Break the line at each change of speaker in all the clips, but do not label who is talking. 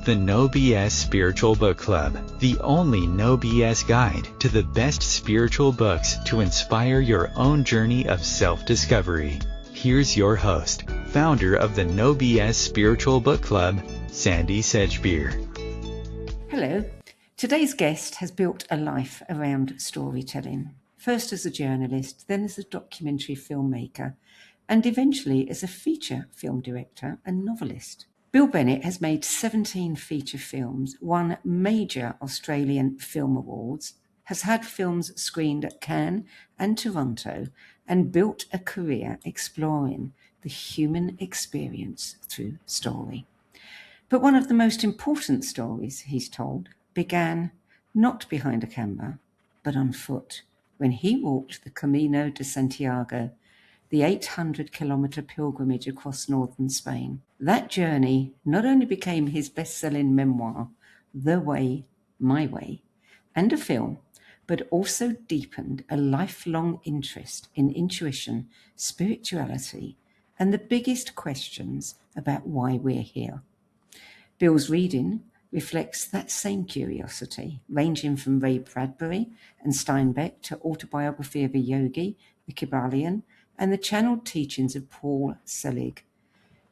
The No BS Spiritual Book Club, the only no BS guide to the best spiritual books to inspire your own journey of self-discovery. Here's your host, founder of the No BS Spiritual Book Club, Sandie Sedgbeer.
Hello. Today's guest has built a life around storytelling, first as a journalist, then as a documentary filmmaker, and eventually as a feature film director and novelist. Bill Bennett has made 17 feature films, won major Australian film awards, has had films screened at Cannes and Toronto, and built a career exploring the human experience through story. But one of the most important stories he's told began not behind a camera, but on foot, when he walked the Camino de Santiago, the 800-kilometre pilgrimage across northern Spain. That journey not only became his best-selling memoir, The Way, My Way, and a film, but also deepened a lifelong interest in intuition, spirituality, and the biggest questions about why we're here. Bill's reading reflects that same curiosity, ranging from Ray Bradbury and Steinbeck to Autobiography of a Yogi, the Kybalion, and the channeled teachings of Paul Selig.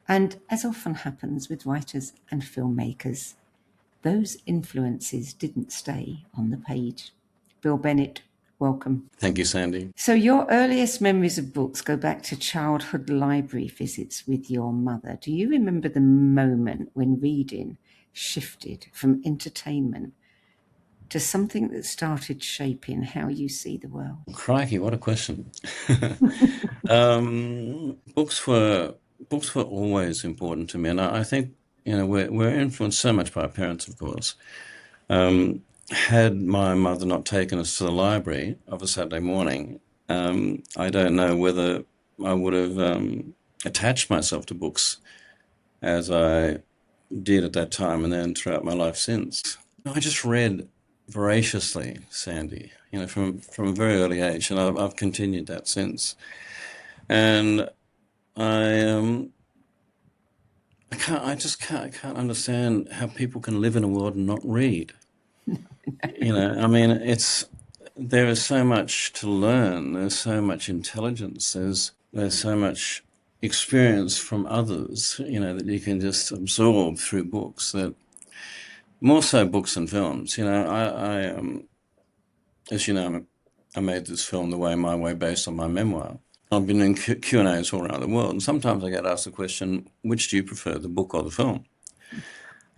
And as often happens with writers and filmmakers, those influences didn't stay on the page. Bill Bennett, welcome.
Thank you, Sandie.
So your earliest memories of books go back to childhood library visits with your mother. Do you remember the moment when reading shifted from entertainment to something that started shaping how you see the world?
Crikey, what a question. Books were always important to me, and I think we're influenced so much by our parents, of course. Had my mother not taken us to the library of a Saturday morning, I don't know whether I would have attached myself to books as I did at that time and then throughout my life since. I just read voraciously, Sandie, from a very early age, and I've continued that since. And I can't understand how people can live in a world and not read. There is so much to learn. There's so much intelligence. There's so much experience from others, that you can just absorb through books. That more so books and films. As you know, I made this film The Way, My Way based on my memoir. I've been in Q&As all around the world, and sometimes I get asked the question, which do you prefer, the book or the film?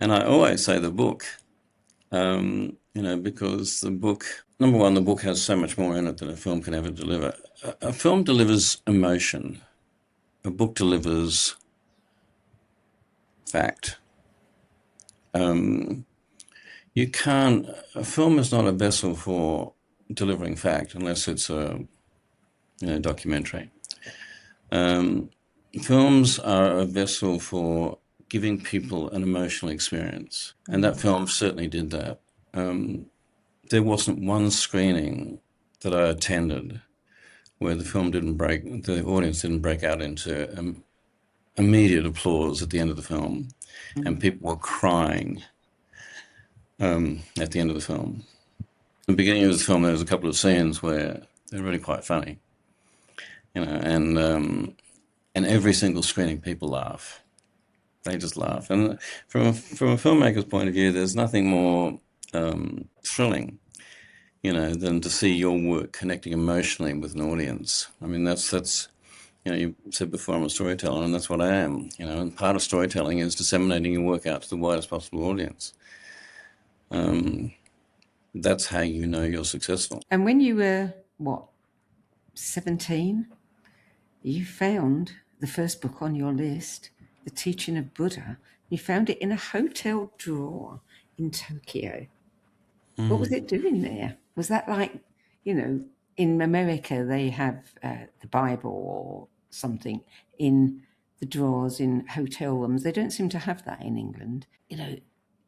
And I always say the book. Because the book, number one, the book has so much more in it than a film can ever deliver. A film delivers emotion. A book delivers fact. A film is not a vessel for delivering fact unless it's a documentary. Films are a vessel for giving people an emotional experience, and that film certainly did that. There wasn't one screening that I attended where the audience didn't break out into immediate applause at the end of the film, and people were crying at the end of the film. At the beginning of the film, there was a couple of scenes where they're really quite funny, and every single screening, people laugh. They just laugh. And from a filmmaker's point of view, there's nothing more thrilling, than to see your work connecting emotionally with an audience. I mean, that's you said before, I'm a storyteller, and that's what I am. And part of storytelling is disseminating your work out to the widest possible audience. That's how you know you're successful.
And when you were, 17, you found the first book on your list, The Teaching of Buddha. You found it in a hotel drawer in Tokyo. What was it doing there? Was that like, in America they have the Bible or something in the drawers in hotel rooms. They don't seem to have that in England.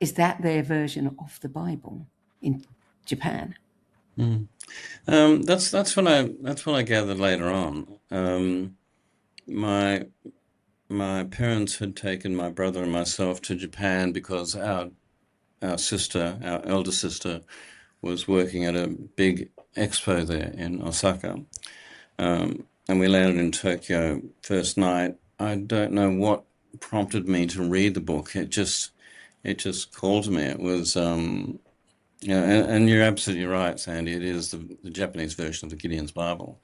Is that their version of the Bible in Japan?
That's what I gathered later on. My my parents had taken my brother and myself to Japan because our sister, our elder sister, was working at a big expo there in Osaka. And we landed in Tokyo first night. I don't know what prompted me to read the book. It just called to me. It was and you're absolutely right, Sandy. It is the Japanese version of the Gideon's Bible.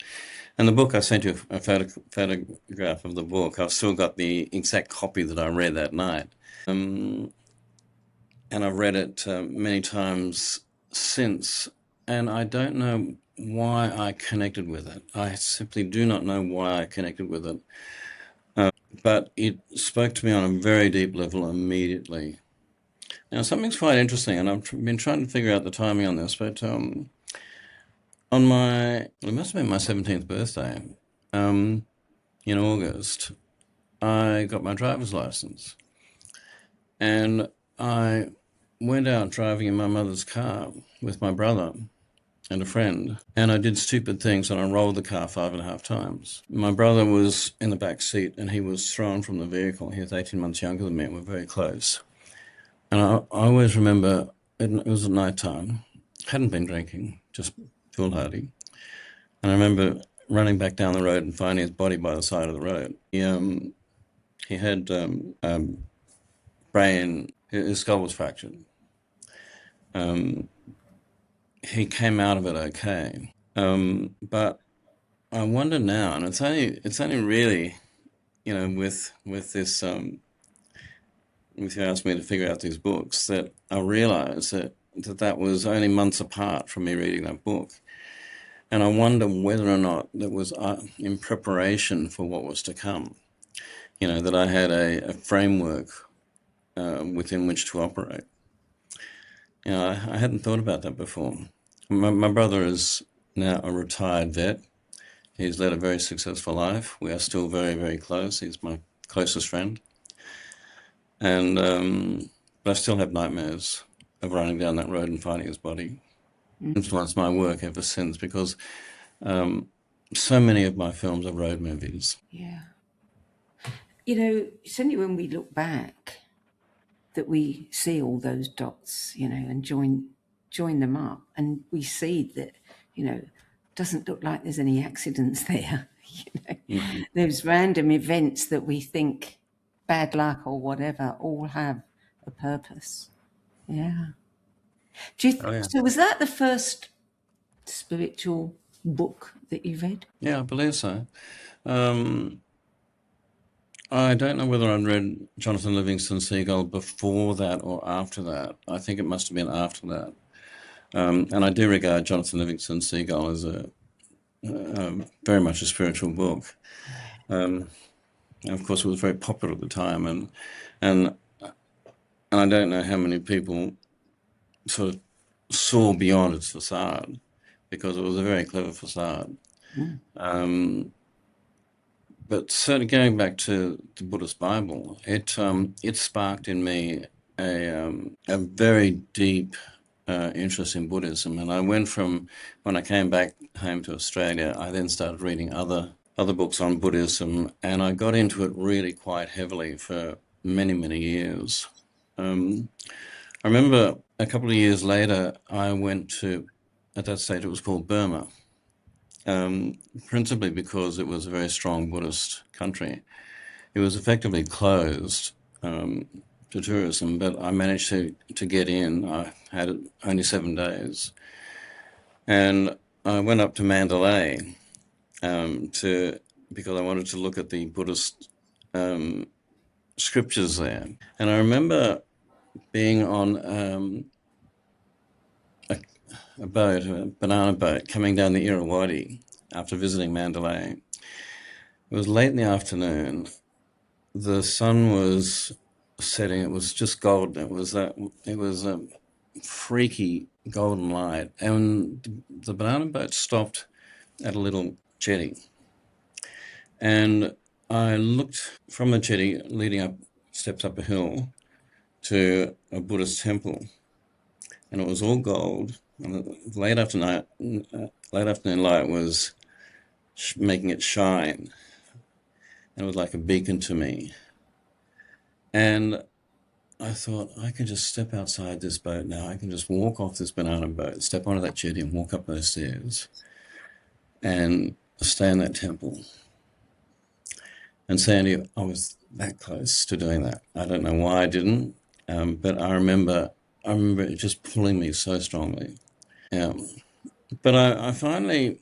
And the book, I sent you a photograph of the book. I've still got the exact copy that I read that night. And I've read it many times since, and I don't know why I connected with it. I simply do not know why I connected with it, but it spoke to me on a very deep level immediately. Now, something's quite interesting, and I've been trying to figure out the timing on this, but on it must have been my 17th birthday, in August, I got my driver's license, and I went out driving in my mother's car with my brother and a friend, and I did stupid things, and I rolled the car 5.5 times. My brother was in the back seat, and he was thrown from the vehicle. He was 18 months younger than me, and we're very close. And I always remember, it was at night time, hadn't been drinking, just foolhardy. And I remember running back down the road and finding his body by the side of the road. He had brain, his skull was fractured. He came out of it okay. But I wonder now, and it's only really, with this, if you asked me to figure out these books, that I realised that was only months apart from me reading that book. And I wonder whether or not that was in preparation for what was to come. That I had a framework within which to operate. I hadn't thought about that before. My brother is now a retired vet. He's led a very successful life. We are still very, very close. He's my closest friend. And but I still have nightmares of running down that road and finding his body. Influenced my work ever since, because so many of my films are road movies.
Yeah. It's only when we look back that we see all those dots, and join them up, and we see that, doesn't look like there's any accidents there. Those random events that we think bad luck or whatever all have a purpose. Yeah. So was that the first spiritual book that you read?
Yeah, I believe so. I don't know whether I'd read Jonathan Livingston's Seagull before that or after that. I think it must have been after that. And I do regard Jonathan Livingston's Seagull as a very much a spiritual book. And of course, it was very popular at the time, and I don't know how many people sort of saw beyond its facade, because it was a very clever facade. But certainly going back to the Buddhist Bible, it sparked in me a very deep interest in Buddhism. And I went from, when I came back home to Australia, I then started reading other books on Buddhism, and I got into it really quite heavily for many, many years. I remember a couple of years later, I went to, at that stage it was called Burma, principally because it was a very strong Buddhist country. It was effectively closed to tourism, but I managed to get in. I had only 7 days. And I went up to Mandalay because I wanted to look at the Buddhist scriptures there. And I remember being on a boat, a banana boat, coming down the Irrawaddy after visiting Mandalay. It was late in the afternoon. The sun was setting. It was just golden. It was a freaky golden light. And the banana boat stopped at a little jetty. And I looked from the jetty, leading up steps up a hill, to a Buddhist temple. And it was all gold. And the late afternoon light was making it shine. and it was like a beacon to me. And I thought, I can just step outside this boat now. I can just walk off this banana boat, step onto that jetty and walk up those stairs and stay in that temple. And Sandie, I was that close to doing that. I don't know why I didn't, but I remember it just pulling me so strongly. Yeah. But I finally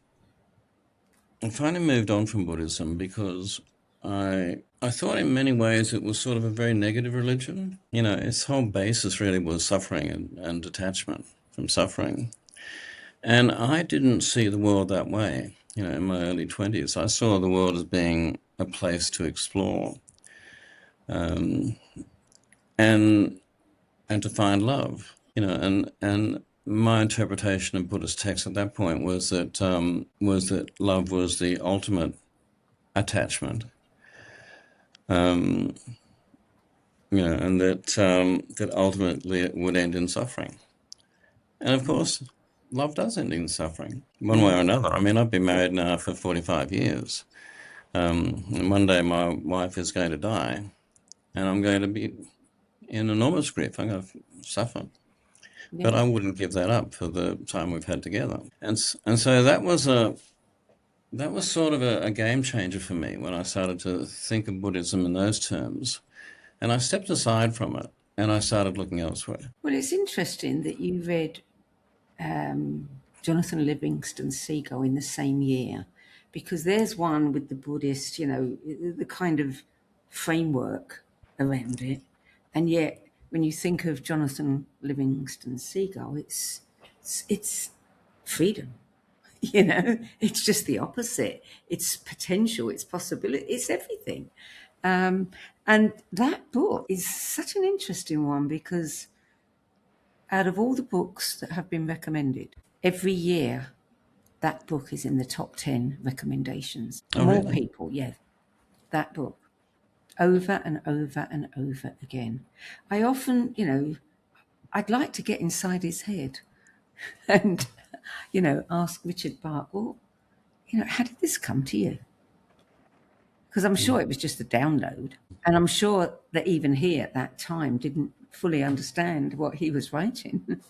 moved on from Buddhism because I thought in many ways it was sort of a very negative religion. You know, its whole basis really was suffering and detachment from suffering. And I didn't see the world that way. You know, in my early 20s, I saw the world as being a place to explore, and to find love. You know, and my interpretation of Buddhist texts at that point was that love was the ultimate attachment. You know, and that ultimately it would end in suffering. And of course, love does end in suffering, one way or another. I mean, I've been married now for 45 years. And one day my wife is going to die, and I'm going to be in enormous grief. I'm going to suffer.
Yeah.
But I wouldn't give that up for the time we've had together. And so that was sort of a game changer for me when I started to think of Buddhism in those terms. And I stepped aside from it, and I started looking elsewhere.
Well, it's interesting that you read Jonathan Livingston's Seagull in the same year, because there's one with the Buddhist, you know, the kind of framework around it. And yet, when you think of Jonathan Livingston's Seagull, it's freedom. You know, it's just the opposite. It's potential, it's possibility, it's everything. And that book is such an interesting one because out of all the books that have been recommended, every year that book is in the top 10 recommendations.
Oh,
More
really?
people, yeah, that book, over and over and over again. I often, you know, I'd like to get inside his head and, you know, ask Richard Bach, well, you know, how did this come to you? Because I'm sure it was just a download. And I'm sure that even he at that time didn't fully understand what he was writing.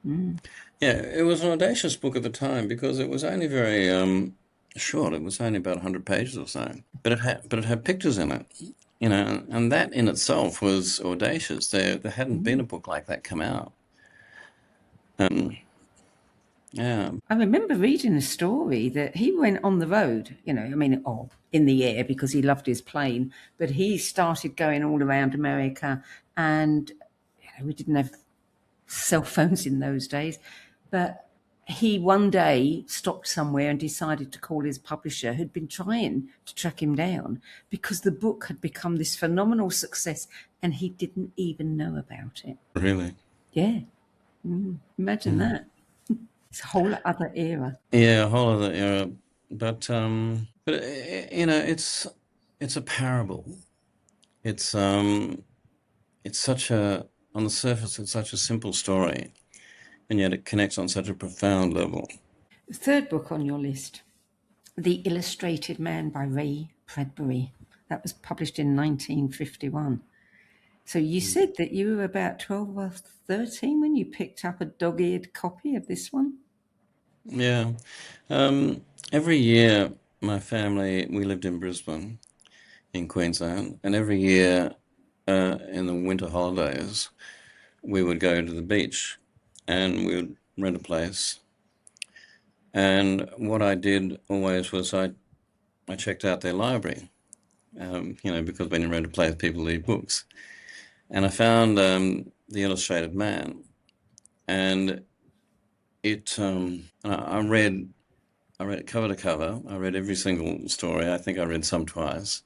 Yeah, it was an audacious book at the time because it was only very short. It was only about 100 pages or so. But it had pictures in it, you know, and that in itself was audacious. There hadn't been a book like that come out. Yeah.
I remember reading a story that he went on the road, you know, I mean, in the air because he loved his plane, but he started going all around America, and you know, we didn't have cell phones in those days, but he one day stopped somewhere and decided to call his publisher, who'd been trying to track him down because the book had become this phenomenal success and he didn't even know about it.
Really?
Yeah. Imagine that. It's a whole other era.
Yeah, a whole other era. But you know, it's a parable. It's such a, on the surface, it's such a simple story, and yet it connects on such a profound level.
The third book on your list, The Illustrated Man by Ray Bradbury. That was published in 1951. So you said that you were about 12 or 13 when you picked up a dog-eared copy of this one?
Yeah. Every year, my family, we lived in Brisbane, in Queensland, and every year in the winter holidays, we would go to the beach and we would rent a place. And what I did always was I checked out their library, you know, because when you rent a place, people leave books. And I found The Illustrated Man, and I read it cover to cover. I read every single story. I think I read some twice.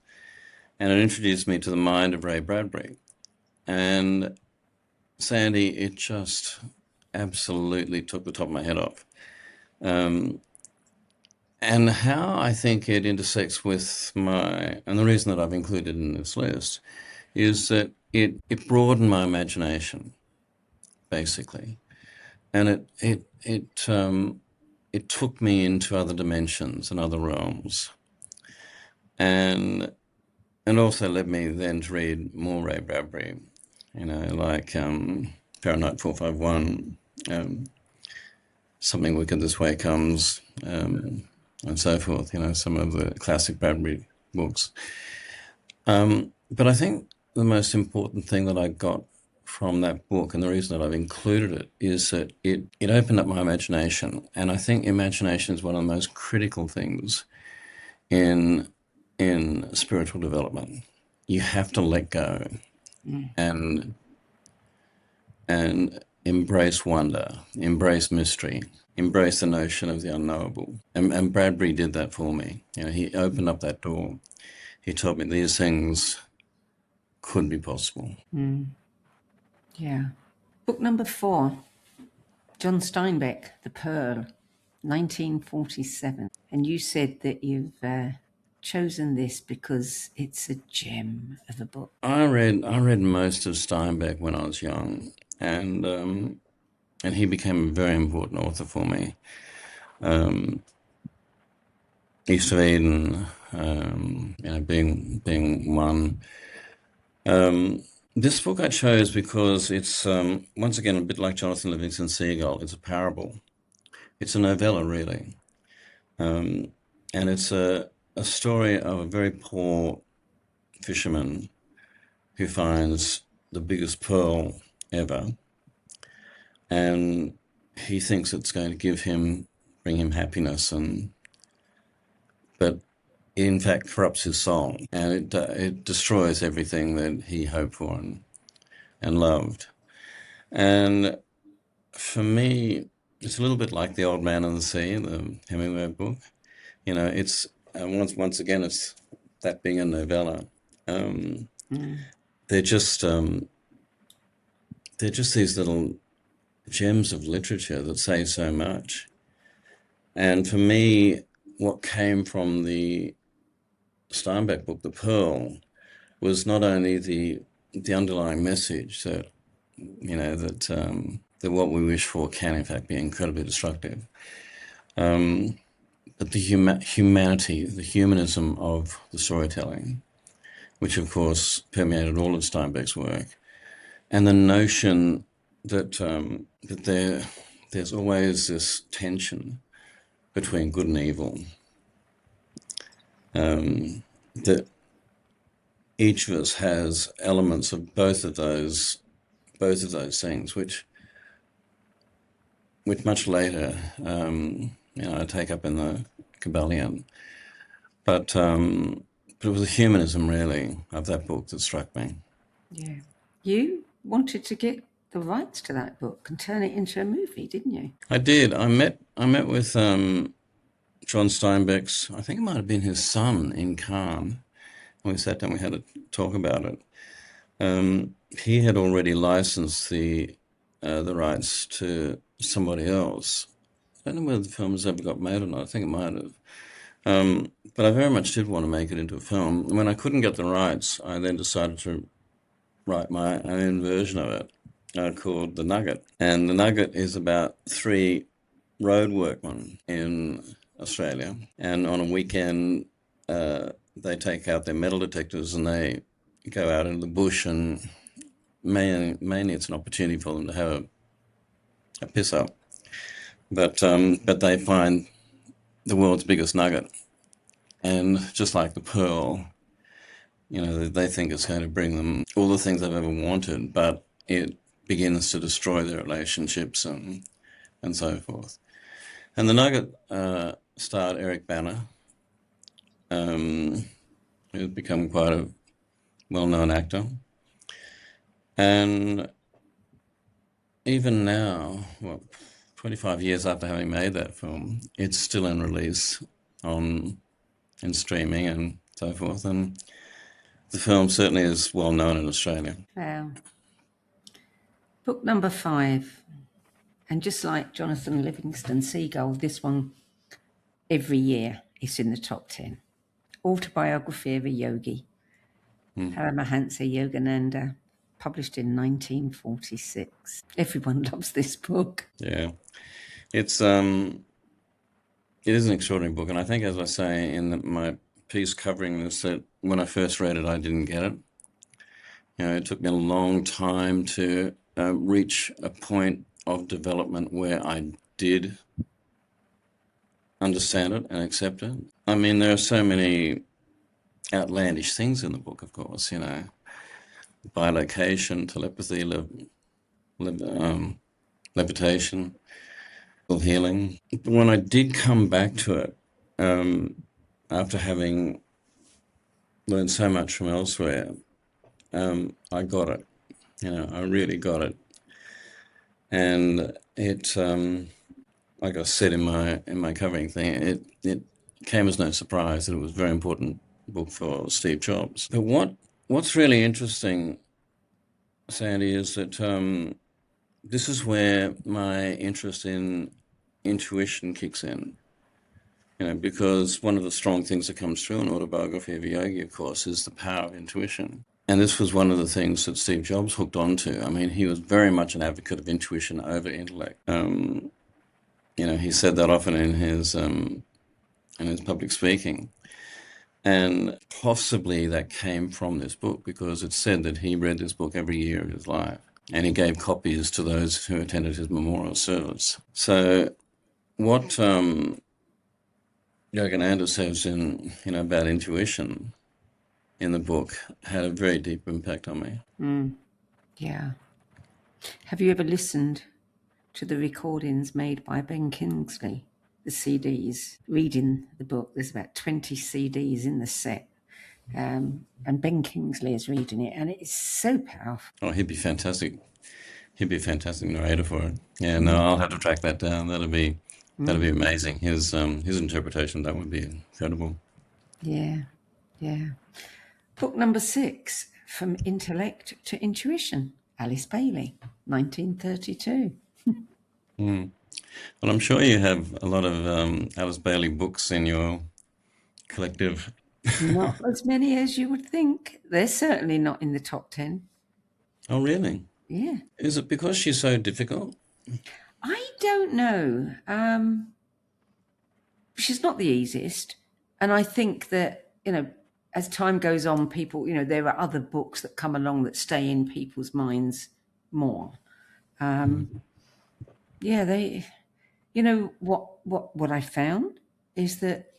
And it introduced me to the mind of Ray Bradbury. And Sandie, it just absolutely took the top of my head off. And how I think it intersects with and the reason that I've included in this list is that it broadened my imagination, basically. And it took me into other dimensions and other realms. and also led me then to read more Ray Bradbury, like Fahrenheit 451, Something Wicked This Way Comes, and so forth, some of the classic Bradbury books. But I think the most important thing that I got from that book, and the reason that I've included it, is that it opened up my imagination. And I think imagination is one of the most critical things in spiritual development. You have to let go and embrace wonder, embrace mystery, embrace the notion of the unknowable. And Bradbury did that for me. He opened up that door. He told me these things could be possible.
Yeah. Book number 4, John Steinbeck, The Pearl, 1947. And you said that you've chosen this because it's a gem of a book.
I read most of Steinbeck when I was young, and he became a very important author for me. East of Eden, being one. This book I chose because it's once again a bit like Jonathan Livingston's Seagull. It's a parable. It's a novella, really, and it's a story of a very poor fisherman who finds the biggest pearl ever, and he thinks it's going to bring him happiness, but it in fact corrupts his soul, and it destroys everything that he hoped for and loved. And for me, it's a little bit like The Old Man and the Sea, the Hemingway book. It's once again, it's that being a novella. They're just these little gems of literature that say so much. And for me, what came from the Steinbeck book, The Pearl, was not only the underlying message that that what we wish for can in fact be incredibly destructive, but the humanity, the humanism of the storytelling, which of course permeated all of Steinbeck's work, and the notion that there's always this tension between good and evil. That each of us has elements of both of those things, which much later, I take up in the Kybalion. But it was the humanism, really, of that book that struck me.
Yeah. You wanted to get the rights to that book and turn it into a movie, didn't you?
I did. I met with John Steinbeck's, I think it might have been his son, in Cannes. When we sat down, we had a talk about it. He had already licensed the rights to somebody else. I don't know whether the film has ever got made or not. I think it might have. But I very much did want to make it into a film. And when I couldn't get the rights, I then decided to write my own version of it, called The Nugget. And The Nugget is about 3 road workmen in Australia. And on a weekend, they take out their metal detectors and they go out into the bush, and mainly it's an opportunity for them to have a piss up. But they find the world's biggest nugget. And just like the pearl, they think it's going to bring them all the things they've ever wanted, but it begins to destroy their relationships and so forth. And the Nugget starred Eric Bana, who's become quite a well-known actor. And even now, 25 years after having made that film, it's still in release in streaming and so forth. And the film certainly is well known in Australia.
Wow. Book number 5. And just like Jonathan Livingston Seagull, this one, every year, is in the top 10. Autobiography of a Yogi. Paramahansa Yogananda, published in 1946. Everyone loves this book.
Yeah. It is an extraordinary book. And I think, as I say in my piece covering this that when I first read it, I didn't get it. It took me a long time to reach a point of development where I did understand it and accept it. I mean, there are so many outlandish things in the book, of course, bilocation, telepathy, levitation, healing. But when I did come back to it, after having learned so much from elsewhere, I got it. I really got it. And it, like I said in my covering thing, it came as no surprise that it was a very important book for Steve Jobs. But what's really interesting, Sandie, is that this is where my interest in intuition kicks in. Because one of the strong things that comes through in Autobiography of Yogi, of course, is the power of intuition. And this was one of the things that Steve Jobs hooked onto. I mean, he was very much an advocate of intuition over intellect. He said that often in his public speaking. And possibly that came from this book, because it's said that he read this book every year of his life. And he gave copies to those who attended his memorial service. So what Yogananda says about intuition in the book had a very deep impact on me.
Yeah. Have you ever listened to the recordings made by Ben Kingsley, the CDs, reading the book? There's about 20 CDs in the set. And Ben Kingsley is reading it, and it is so powerful.
Oh, he'd be fantastic. He'd be a fantastic narrator for it. Yeah, no, I'll have to track that down. That'll be amazing. His interpretation, that would be incredible.
Yeah. Book number 6, From Intellect to Intuition, Alice Bailey, 1932.
Well, I'm sure you have a lot of Alice Bailey books in your collective.
Not as many as you would think. They're certainly not in the top 10.
Oh, really?
Yeah.
Is it because she's so difficult?
I don't know. She's not the easiest. And I think that, as time goes on, people, there are other books that come along that stay in people's minds more. What I found is that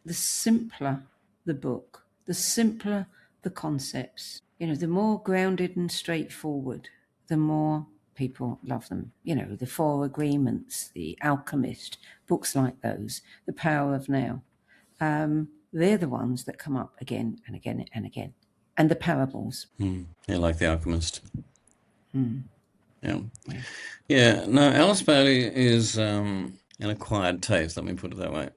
the simpler the book, the simpler the concepts, the more grounded and straightforward, the more people love them. The Four Agreements, The Alchemist, books like those, The Power of Now. They're the ones that come up again and again and again. And the parables.
Yeah, like The Alchemist. Yeah. No, Alice Bailey is an acquired taste, let me put it that way.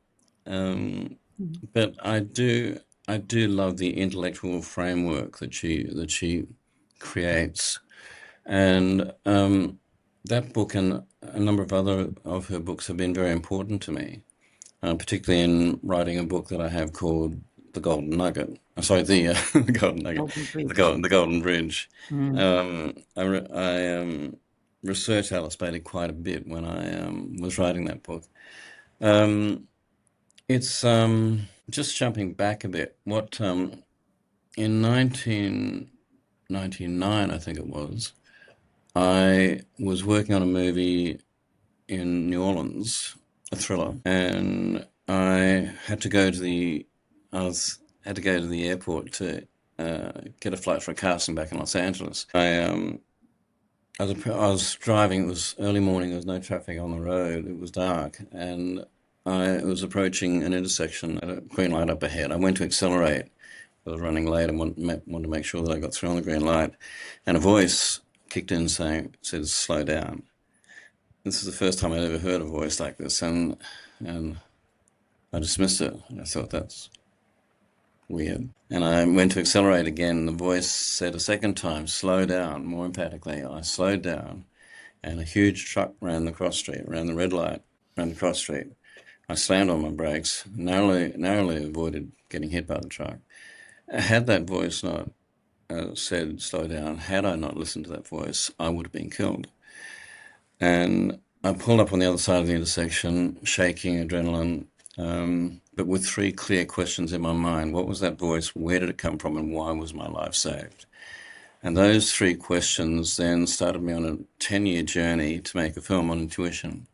But I do love the intellectual framework that she creates. And that book and a number of other of her books have been very important to me, particularly in writing a book that I have called The Golden Nugget. Sorry, the Golden Nugget, the Golden Bridge. I researched Alice Bailey quite a bit when I was writing that book. It's just jumping back a bit. What in 1999, I think it was, I was working on a movie in New Orleans, a thriller, and I had to go to the airport to get a flight for a casting back in Los Angeles. I was driving. It was early morning. There was no traffic on the road. It was dark, and I was approaching an intersection at a green light up ahead. I went to accelerate. I was running late and wanted to make sure that I got through on the green light, and a voice kicked in said, "Slow down." This is the first time I'd ever heard a voice like this, and I dismissed it. And I thought, that's weird. And I went to accelerate again. The voice said a second time, "Slow down," more emphatically. I slowed down, and a huge truck ran the cross street, ran the red light, ran the cross street. I slammed on my brakes, narrowly avoided getting hit by the truck. Had that voice not said, "Slow down," had I not listened to that voice, I would have been killed. And I pulled up on the other side of the intersection, shaking, adrenaline, but with three clear questions in my mind. What was that voice? Where did it come from? And why was my life saved? And those three questions then started me on a 10-year journey to make a film on intuition,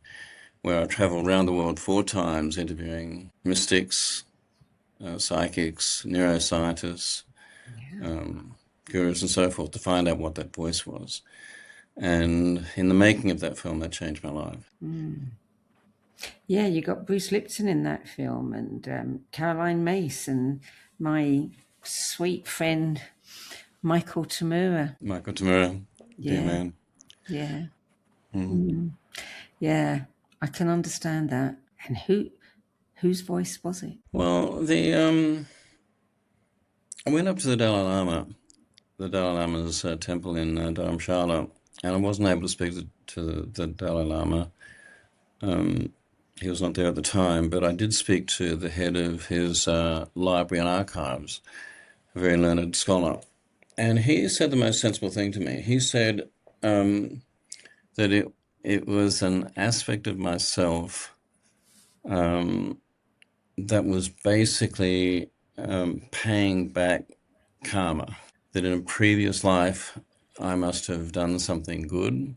where I traveled around the world 4 times interviewing mystics, psychics, neuroscientists, gurus and so forth to find out what that voice was. And in the making of that film, that changed my life.
Yeah, you got Bruce Lipton in that film, and Caroline Mace, and my sweet friend Michael Tamura.
Michael Tamura, dear man.
Yeah. Yeah, I can understand that. And whose voice was it?
Well, I went up to the Dalai Lama's temple in Dharamshala, and I wasn't able to speak to the Dalai Lama. He was not there at the time, but I did speak to the head of his library and archives, a very learned scholar. And he said the most sensible thing to me. He said that it was an aspect of myself that was basically paying back karma, that in a previous life I must have done something good,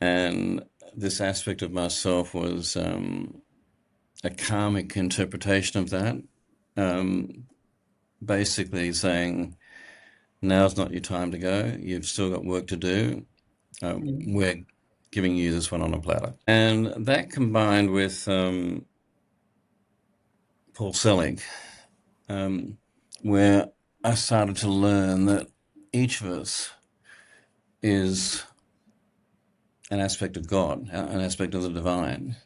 and this aspect of myself was a karmic interpretation of that, basically saying, now's not your time to go, you've still got work to do, we're giving you this one on a platter. And that combined with Paul Selig, where I started to learn that each of us is an aspect of God, an aspect of the divine.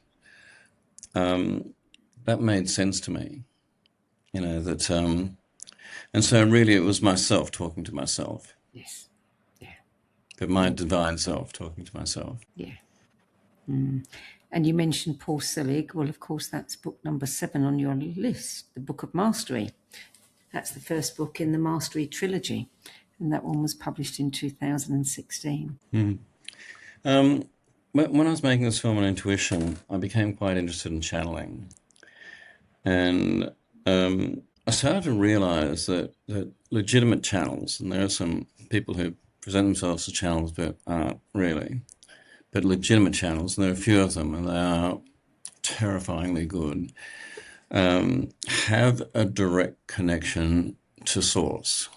That made sense to me, that, and so really it was myself talking to myself.
Yes. Yeah.
But my divine self talking to myself.
Yeah. And you mentioned Paul Selig. Well, of course, that's book number 7 on your list, The Book of Mastery. That's the first book in the Mastery trilogy, and that one was published in 2016.
When I was making this film on intuition, I became quite interested in channeling. And I started to realize that legitimate channels, and there are some people who present themselves as channels but aren't really, but legitimate channels, and there are a few of them, and they are terrifyingly good, have a direct connection to source.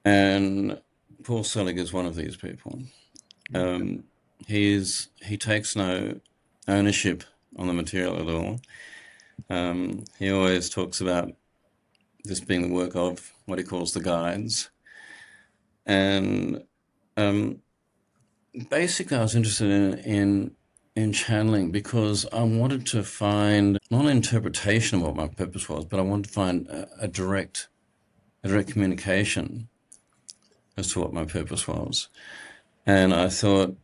And Paul Selig is one of these people. He takes no ownership on the material at all. He always talks about this being the work of what he calls the guides. And basically I was interested in channeling because I wanted to find not an interpretation of what my purpose was, but I wanted to find a direct communication as to what my purpose was. And I thought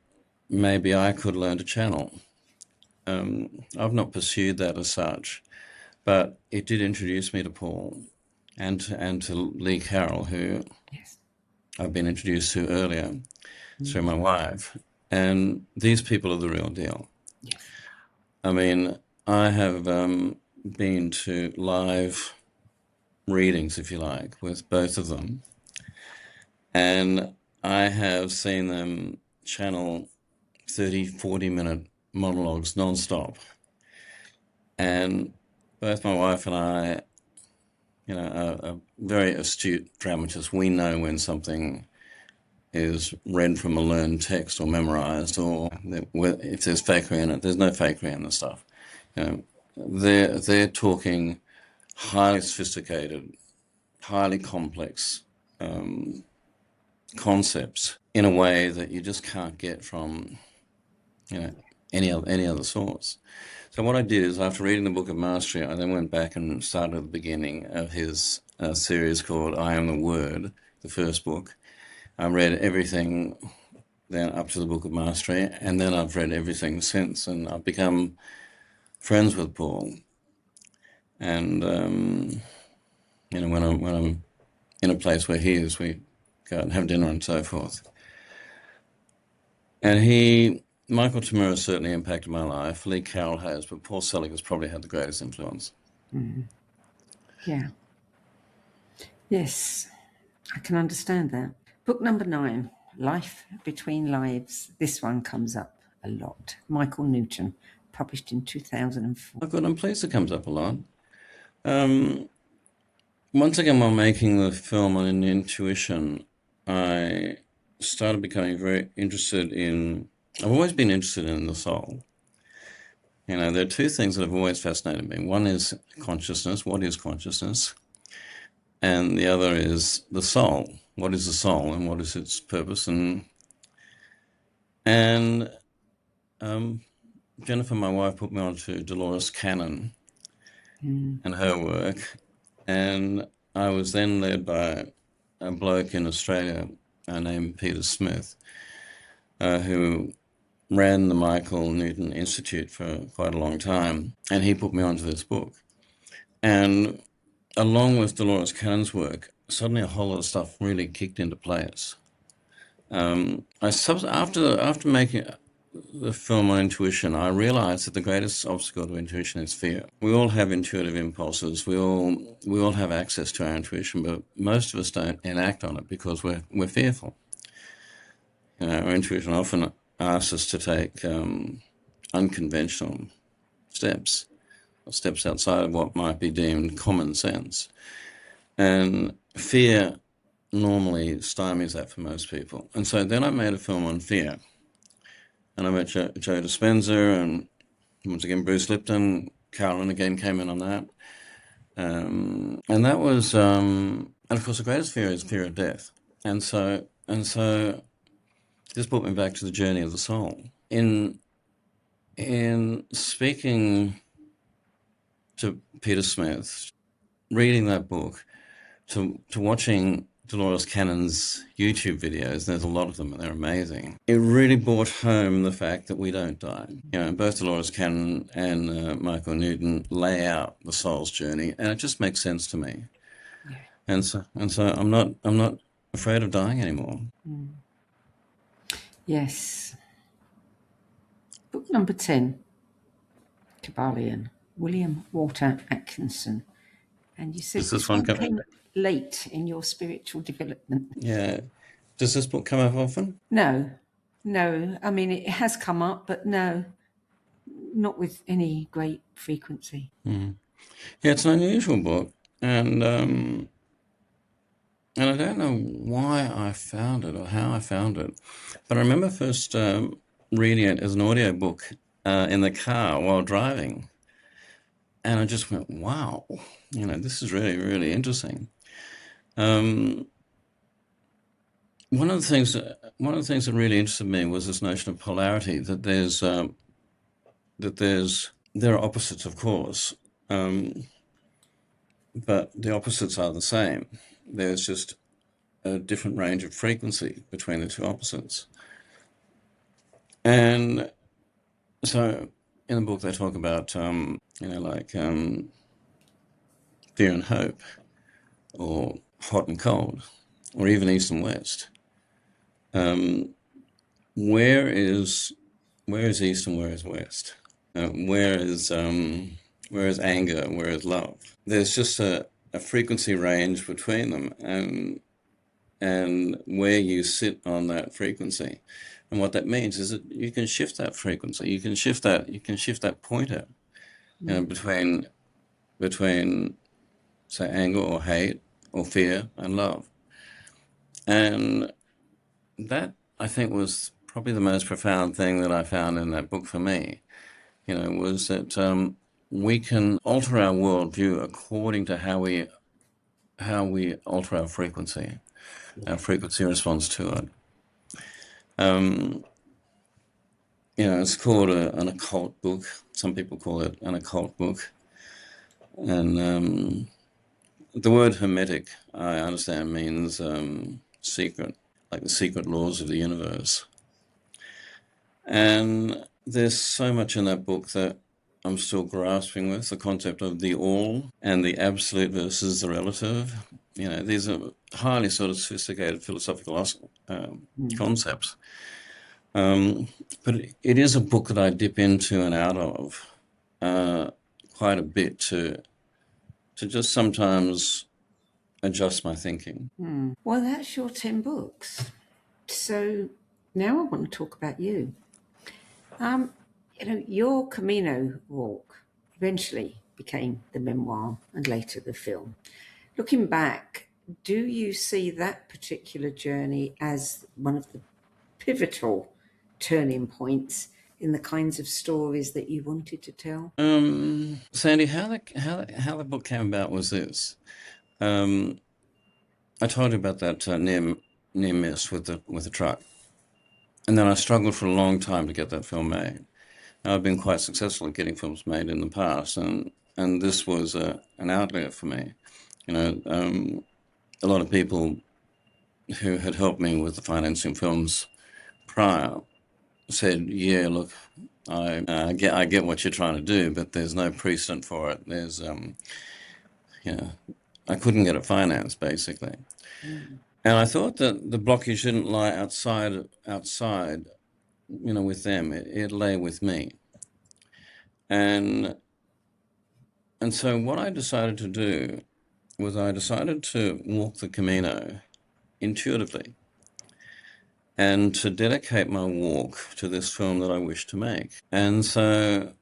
maybe I could learn to channel. I've not pursued that as such, but it did introduce me to Paul and to Lee Carroll, who I've been introduced to earlier through my wife. And these people are the real deal. Yes. I mean, I have been to live readings, if you like, with both of them. And I have seen them channel 30, 40-minute monologues non-stop. And both my wife and I, are very astute dramatists. We know when something is read from a learned text or memorized, or if there's fakery in it. There's no fakery in the stuff. They're talking highly sophisticated, highly complex concepts in a way that you just can't get from any other source. So what I did is, after reading the Book of Mastery, I then went back and started at the beginning of his series called I Am the Word, the first book. I read everything then up to the Book of Mastery, and then I've read everything since, and I've become friends with Paul. And when I'm in a place where he is, we go out and have dinner and so forth. And he Michael Tamura certainly impacted my life. Lee Carroll has, but Paul Selig has probably had the greatest influence.
Yeah. Yes, I can understand that. Book number 9, Life Between Lives. This one comes up a lot. Michael Newton, published in 2004.
Oh, good. I'm pleased it comes up a lot. Once again, while making the film on intuition, I started becoming very interested in... I've always been interested in the soul. You know, there are two things that have always fascinated me. One is consciousness. What is consciousness? And the other is the soul. What is the soul and what is its purpose? And Jennifer, my wife, put me on to Dolores Cannon and her work. And I was then led by a bloke in Australia named Peter Smith, who ran the Michael Newton Institute for quite a long time. And he put me onto this book. And along with Dolores Cannon's work, suddenly a whole lot of stuff really kicked into place. After making the film on intuition, I realized that the greatest obstacle to intuition is fear. We all have intuitive impulses. We all have access to our intuition, but most of us don't enact on it because we're fearful. You know, our intuition often asks us to take unconventional steps, or steps outside of what might be deemed common sense. And fear normally stymies that for most people. And so then I made a film on fear. And I met Joe Dispenza and once again Bruce Lipton. Carolyn again came in on that. And that was, and of course the greatest fear is fear of death. And so this brought me back to the journey of the soul. In speaking to Peter Smith, reading that book, to watching Dolores Cannon's YouTube videos, there's a lot of them and they're amazing. It really brought home the fact that we don't die. You know, both Dolores Cannon and Michael Newton lay out the soul's journey, and it just makes sense to me. Yeah. And so I'm not afraid of dying anymore.
Yes. Book number 10, Kybalion, William Walter Atkinson. And you said this one came late in your spiritual development.
Yeah. Does this book come up often?
No. I mean, it has come up, but no, not with any great frequency.
Yeah, it's an unusual book, and I don't know why I found it or how I found it, but I remember first reading it as an audiobook in the car while driving, and I just went, wow, you know, this is really, really interesting. One of the things that really interested me was this notion of polarity, that there are opposites, of course, but the opposites are the same. There's just a different range of frequency between the two opposites. And so in the book they talk about, fear and hope, or hot and cold, or even east and west. Where is east and where is west? Where is anger? Where is love? There's just a frequency range between them, and where you sit on that frequency, and what that means is that you can shift that frequency. You can shift that pointer between say anger or hate or fear and love, and that I think was probably the most profound thing that I found in that book for me. You know, was that we can alter our worldview according to how we alter our frequency response to it. It's called an occult book. Some people call it an occult book. And the word hermetic, I understand, means secret, like the secret laws of the universe. And there's so much in that book that I'm still grasping with, the concept of the all and the absolute versus the relative. You know, these are highly sort of sophisticated philosophical concepts. But it is a book that I dip into and out of quite a bit to just sometimes adjust my thinking.
Well, that's your 10 books. So now I want to talk about you. Your Camino walk eventually became the memoir and later the film. Looking back, do you see that particular journey as one of the pivotal turning points in the kinds of stories that you wanted to tell?
Sandie, how the book came about was this. I told you about that near miss with the truck, and then I struggled for a long time to get that film made. Now, I've been quite successful at getting films made in the past, and this was an outlet for me. A lot of people who had helped me with the financing films prior said, "Yeah, look, I get what you're trying to do, but there's no precedent for it. There's I couldn't get it financed, basically." And I thought that the blockage shouldn't lie outside, with them. It lay with me. And so what I decided to do was I decided to walk the Camino intuitively and to dedicate my walk to this film that I wished to make. And so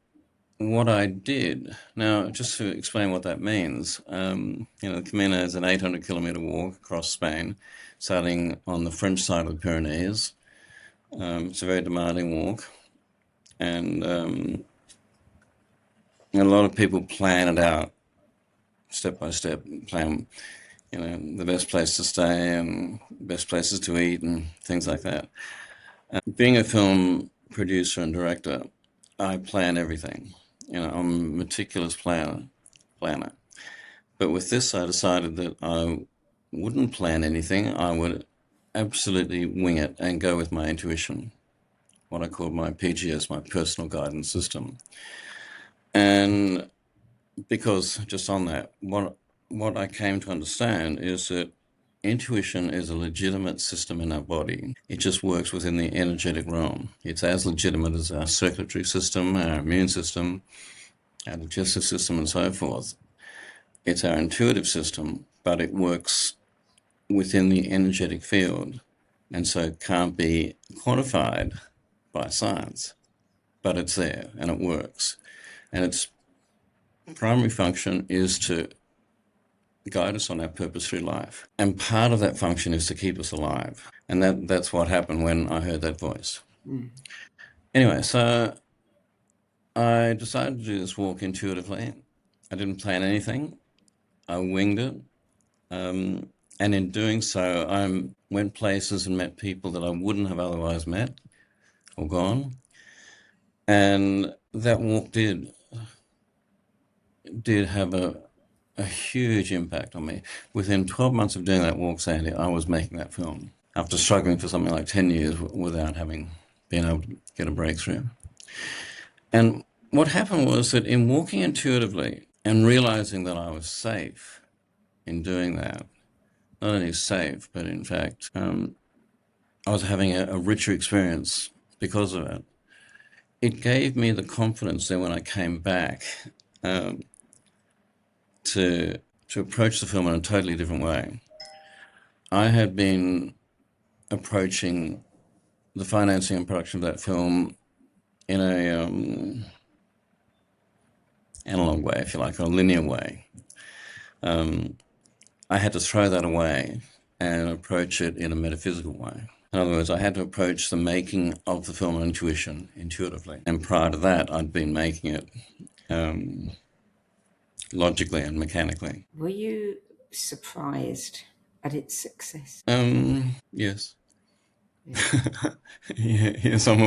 what I did, now just to explain what that means, the Camino is an 800-kilometer walk across Spain, starting on the French side of the Pyrenees. It's a very demanding walk, and a lot of people plan it out step by step, plan, the best place to stay and best places to eat and things like that. Being a film producer and director, I plan everything. I'm a meticulous planner. But with this, I decided that I wouldn't plan anything. I would absolutely wing it and go with my intuition, what I call my PGS, my personal guidance system. And because just on that, what I came to understand is that intuition is a legitimate system in our body. It just works within the energetic realm. It's as legitimate as our circulatory system, our immune system, our digestive system, and so forth. It's our intuitive system, but it works within the energetic field, and so can't be quantified by science. But it's there, and it works. And its primary function is to guide us on our purpose through life. And part of that function is to keep us alive. And that's what happened when I heard that voice. Anyway, so I decided to do this walk intuitively. I didn't plan anything. I winged it. And in doing so, I went places and met people that I wouldn't have otherwise met or gone. And that walk did have a huge impact on me. Within 12 months of doing that walk, Sandie, I was making that film after struggling for something like 10 years without having been able to get a breakthrough. And what happened was that in walking intuitively and realizing that I was safe in doing that, not only safe, but in fact, I was having a richer experience because of it. It gave me the confidence then when I came back to approach the film in a totally different way. I had been approaching the financing and production of that film in a analog way, if you like, or a linear way. I had to throw that away and approach it in a metaphysical way. In other words, I had to approach the making of the film intuitively. And prior to that, I'd been making it logically and mechanically.
Were you surprised at its success?
Yes. Yes, I'm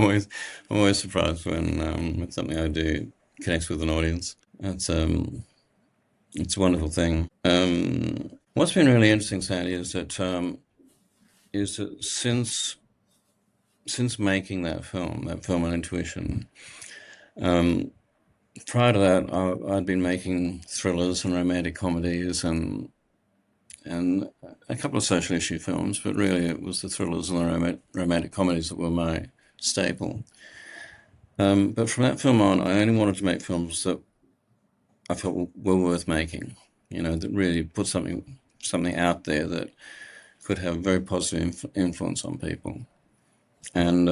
always surprised when something I do connects with an audience. It's a wonderful thing. What's been really interesting, Sandie, is that since making that film on intuition, prior to that, I'd been making thrillers and romantic comedies and a couple of social issue films, but really it was the thrillers and the romantic comedies that were my staple. But from that film on, I only wanted to make films that I felt were worth making, that really put something out there that could have a very positive influence on people. And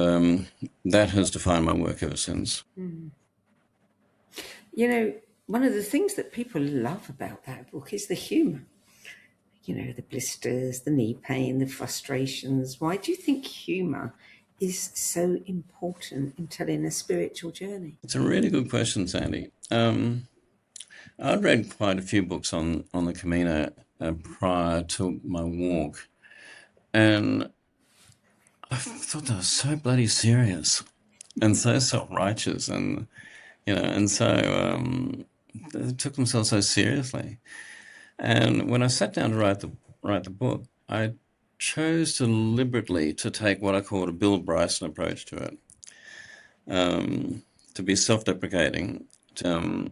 that has defined my work ever since.
One of the things that people love about that book is the humour. The blisters, the knee pain, the frustrations. Why do you think humour is so important in telling a spiritual journey?
It's a really good question, Sandie. I'd read quite a few books on the Camino prior to my walk, and I thought they were so bloody serious and so self-righteous, and so they took themselves so seriously. And when I sat down to write the book, I chose deliberately to take what I called a Bill Bryson approach to it, to be self-deprecating, to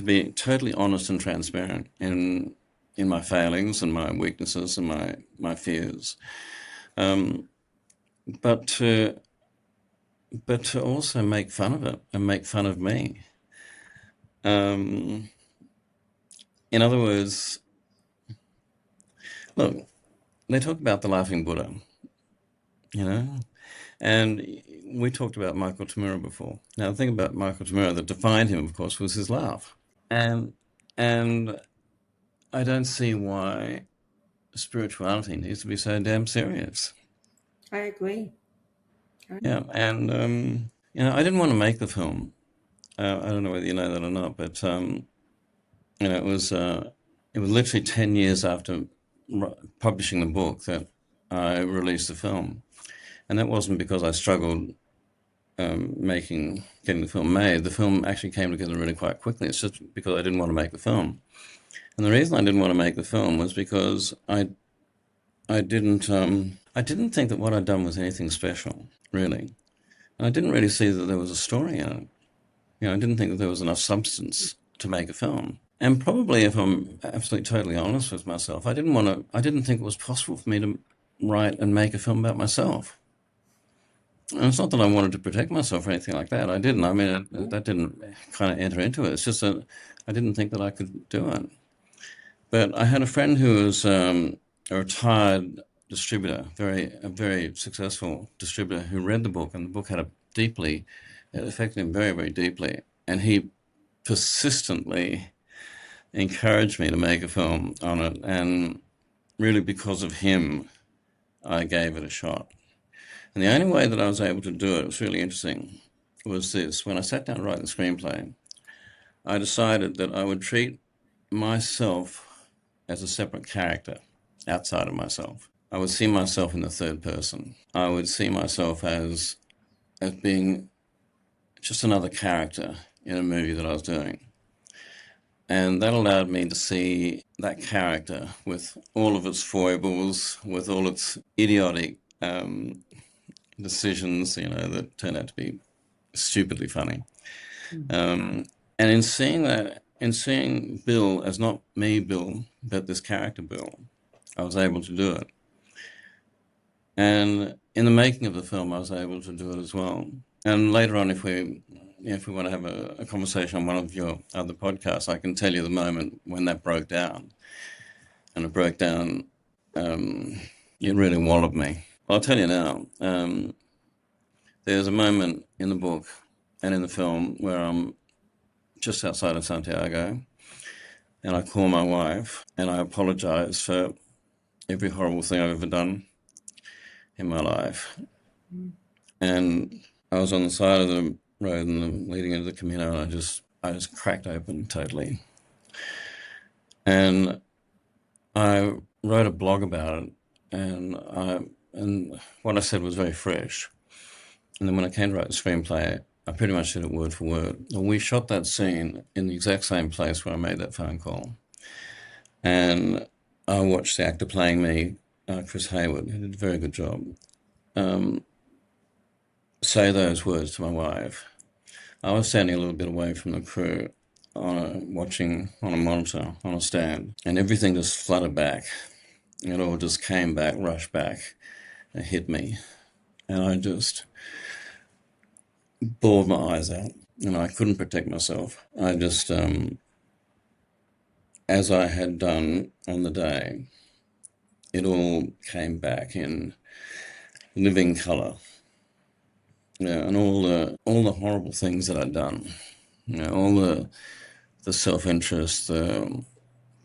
be totally honest and transparent in my failings and my weaknesses and my fears, but to also make fun of it and make fun of me. In other words, look, they talk about the laughing Buddha, and we talked about Michael Tamura before. Now, the thing about Michael Tamura that defined him, of course, was his laugh. And I don't see why spirituality needs to be so damn serious.
I agree.
Yeah, and, I didn't want to make the film. I don't know whether you know that or not, but, it was literally 10 years after publishing the book that I released the film. And that wasn't because I struggled getting the film made. The film actually came together really quite quickly. It's just because I didn't want to make the film. And the reason I didn't want to make the film was because I didn't think that what I'd done was anything special, really. And I didn't really see that there was a story in it. I didn't think that there was enough substance to make a film. And probably, if I'm absolutely totally honest with myself, I didn't think it was possible for me to write and make a film about myself. And it's not that I wanted to protect myself or anything like that. I didn't. I mean, that didn't kind of enter into it. It's just that I didn't think that I could do it. But I had a friend who was a retired distributor, a very successful distributor, who read the book, and the book it affected him very, very deeply. And he persistently encouraged me to make a film on it. And really, because of him, I gave it a shot. And the only way that I was able to do it was really interesting, was this. When I sat down to write the screenplay, I decided that I would treat myself as a separate character outside of myself. I would see myself in the third person. I would see myself as being just another character in a movie that I was doing. And that allowed me to see that character with all of its foibles, with all its idiotic decisions, that turned out to be stupidly funny. And in seeing Bill as not me, Bill, but this character, Bill, I was able to do it. And in the making of the film, I was able to do it as well. And later on, if we want to have a conversation on one of your other podcasts, I can tell you the moment when that broke down. And it broke down, it really walloped me. I'll tell you now, there's a moment in the book and in the film where I'm just outside of Santiago, and I call my wife and I apologize for every horrible thing I've ever done in my life. And I was on the side of the road and leading into the Camino, and I just cracked open totally. And I wrote a blog about it, and what I said was very fresh. And then when I came to write the screenplay, I pretty much did it word for word. And we shot that scene in the exact same place where I made that phone call. And I watched the actor playing me, Chris Hayward, who did a very good job, say those words to my wife. I was standing a little bit away from the crew, watching on a monitor, on a stand, and everything just flooded back. It all just came back, rushed back, and hit me. And bawled my eyes out, and I couldn't protect myself. I just, as I had done on the day, it all came back in living colour. Yeah, and all the horrible things that I'd done, all the self-interest, the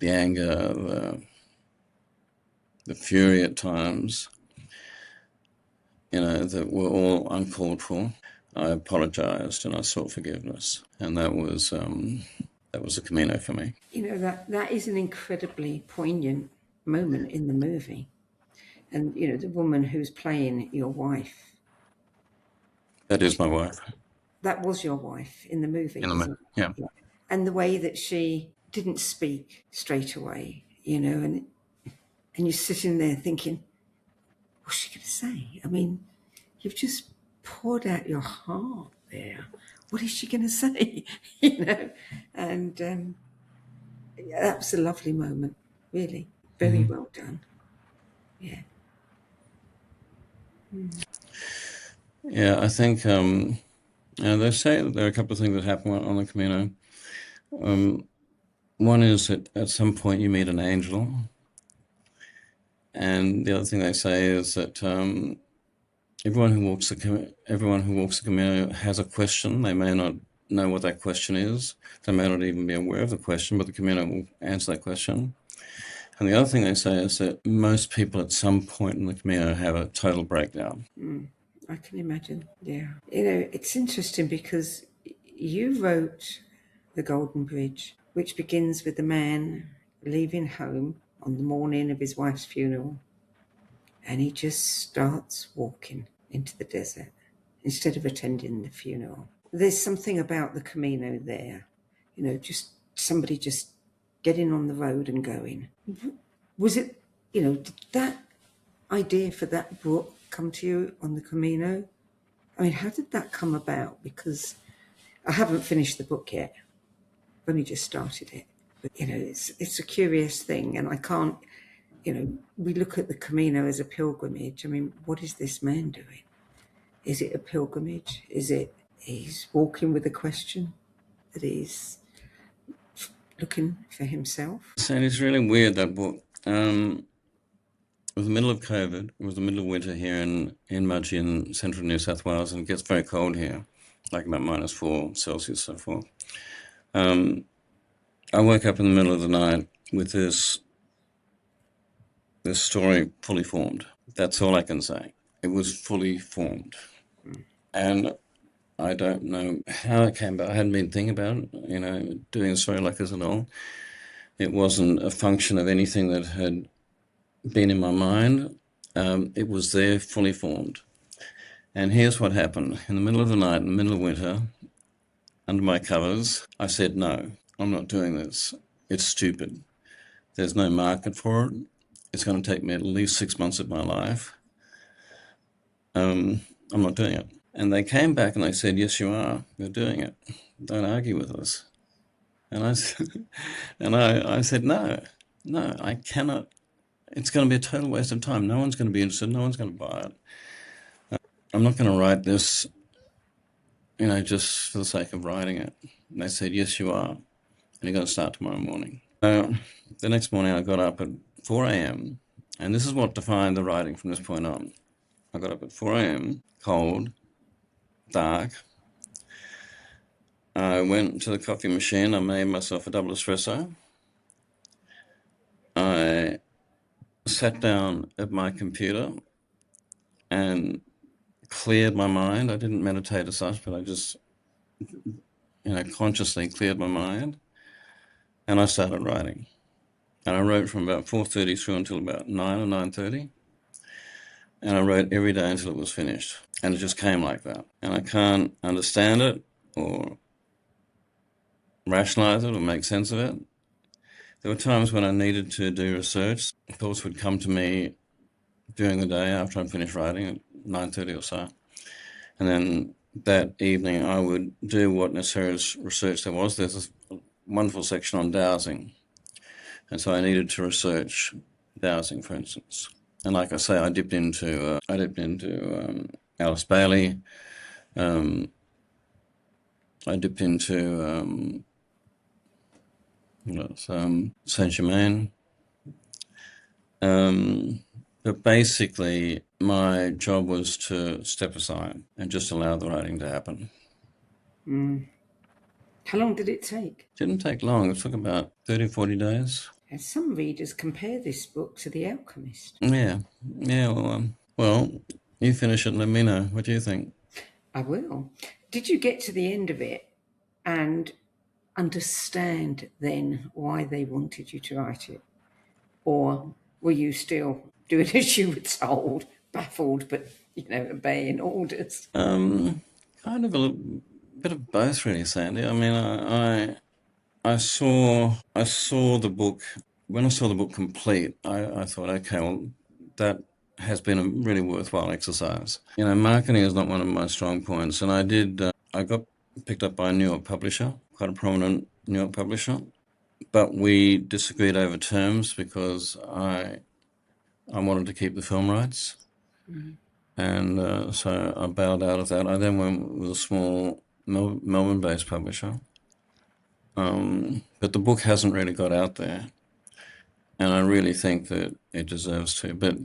anger, the fury at times, that were all uncalled for. I apologized and I sought forgiveness, and that was a Camino for me.
That is an incredibly poignant moment in the movie. And, the woman who's playing your wife.
That is my wife.
That was your wife in the movie, isn't it?
Yeah.
And the way that she didn't speak straight away, and you're sitting there thinking, what's she going to say? I mean, you've just poured out your heart there. What is she going to say? And that was a lovely moment, really. Very well done. Yeah.
Yeah, I think they say that there are a couple of things that happen on the Camino. One is that at some point you meet an angel, and the other thing they say is that everyone who walks the Camino has a question. They may not know what that question is. They may not even be aware of the question, but the Camino will answer that question. And the other thing they say is that most people at some point in the Camino have a total breakdown.
I can imagine, yeah. It's interesting because you wrote The Golden Bridge, which begins with the man leaving home on the morning of his wife's funeral, and he just starts walking into the desert instead of attending the funeral. There's something about the Camino there, just somebody just getting on the road and going. Was it, did that idea for that book come to you on the Camino? I mean, how did that come about? Because I haven't finished the book yet. I've only just started it. But, it's a curious thing, and I can't, we look at the Camino as a pilgrimage. I mean, what is this man doing? Is it a pilgrimage? Is it he's walking with a question that he's looking for himself?
So it's really weird, that book. It was the middle of COVID. It was the middle of winter here in Mudgee in central New South Wales, and it gets very cold here, like about -4 Celsius, so forth. I woke up in the middle of the night with this story fully formed. That's all I can say. It was fully formed. And I don't know how it came about. I hadn't been thinking about it, doing a story like this at all. It wasn't a function of anything that had been in my mind. It was there, fully formed. And here's what happened. In the middle of the night, in the middle of winter, under my covers, I said, no, I'm not doing this. It's stupid. There's no market for it. It's going to take me at least 6 months of my life. I'm not doing it. And they came back and they said, yes, you are. You're doing it. Don't argue with us. And I said, no, I cannot. It's going to be a total waste of time. No one's going to be interested. No one's going to buy it. I'm not going to write this, just for the sake of writing it. And they said, yes, you are. And you're going to start tomorrow morning. The next morning I got up at 4 a.m. And this is what defined the writing from this point on. I got up at 4 a.m., cold, dark. I went to the coffee machine. I made myself a double espresso. I sat down at my computer and cleared my mind. I didn't meditate as such, but I just, consciously cleared my mind. And I started writing. And I wrote from about 4:30 through until about 9 or 9:30. And I wrote every day until it was finished. And it just came like that. And I can't understand it or rationalize it or make sense of it. There were times when I needed to do research. Thoughts would come to me during the day after I'd finished writing at 9:30 or so. And then that evening I would do what necessary research there was. There's this wonderful section on dowsing. And so I needed to research dowsing, for instance. And like I say, I dipped into Alice Bailey, I dipped into Saint-Germain. But basically, my job was to step aside and just allow the writing to happen.
How long did it take?
Didn't take long. It took about 30, 40 days.
And some readers compare this book to The Alchemist.
Yeah. Well, you finish it and let me know. What do you think?
I will. Did you get to the end of it and understand then why they wanted you to write it? Or were you still doing as you were told, baffled, but, obeying orders?
Kind of a bit of both, really, Sandy. I mean, I saw the book. When I saw the book complete, I thought, okay, well, that has been a really worthwhile exercise. Marketing is not one of my strong points, and I got picked up by a New York publisher, quite a prominent New York publisher, but we disagreed over terms because I wanted to keep the film rights, and so I bailed out of that. I then went with a small Melbourne-based publisher, but the book hasn't really got out there. And I really think that it deserves to. But